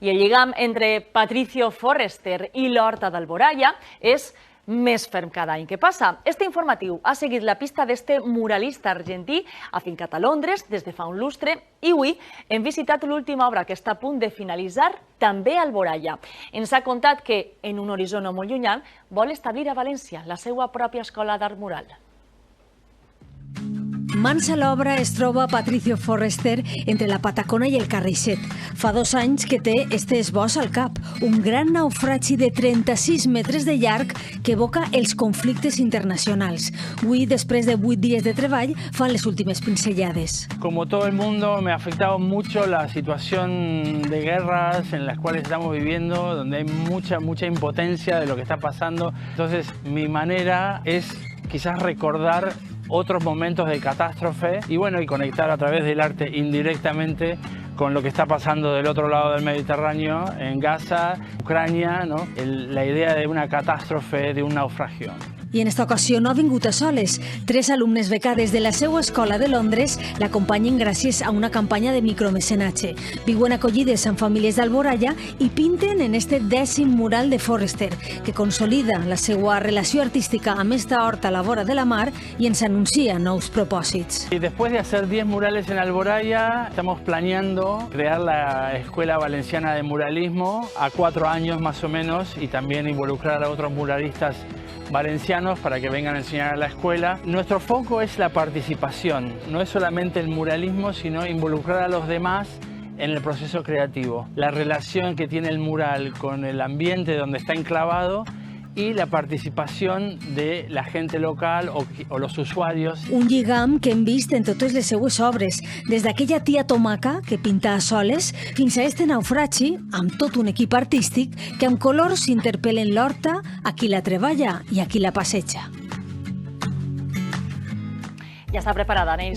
I el lligam entre Patricio Forrester i l'Horta d'Alboraya és més ferm cada any. Què passa? Este informatiu ha seguit la pista d'este muralista argentí afincat a Londres des de fa un lustre i avui hem visitat l'última obra que està a punt de finalitzar també a Alboraya. Ens ha contat que, en un horitzó no molt llunyà, vol establir a València la seva pròpia escola d'art mural. Mans a l'obra es troba Patricio Forrester entre la Patacona i el Carrixet. Fa 2 anys que té este esbós al cap, un gran naufragi de 36 metres de llarg que evoca els conflictes internacionals. Avui, després de 8 dies de treball, fan les últimes pincellades. Como todo el mundo, me ha afectado mucho la situación de guerras en las cuales estamos viviendo, donde hay mucha impotencia de lo que está pasando. Entonces, mi manera es quizás recordar otros momentos de catástrofe y conectar a través del arte indirectamente con lo que está pasando del otro lado del Mediterráneo, en Gaza, Ucrania, ¿no? La idea de una catástrofe, de un naufragio. I en esta ocasió no ha vingut a soles. 3 alumnes becades de la seva escola de Londres l'acompanyen gràcies a una campanya de micromecenatge. Viuen acollides en famílies d'Alboraya i pinten en este 10è mural de Forrester, que consolida la seva relació artística amb esta horta a la vora de la mar i ens anuncia nous propòsits. Y después de hacer 10 murales en Alboraya, estamos planeando crear la Escuela Valenciana de Muralismo a 4 años más o menos y también involucrar a otros muralistas valencianos para que vengan a enseñar a la escuela. Nuestro foco es la participación, no es solamente el muralismo, sino involucrar a los demás en el proceso creativo. La relación que tiene el mural con el ambiente donde está enclavado y la participación de la gente local o los usuarios. Un lligam que hem vist en totes les seues obres, des d'aquella tia Tomaca, que pinta a soles, fins a este naufragi, amb tot un equip artístic que amb colors interpel·len l'horta, a qui la treballa i a qui la passeja. Ja està preparada, Neus.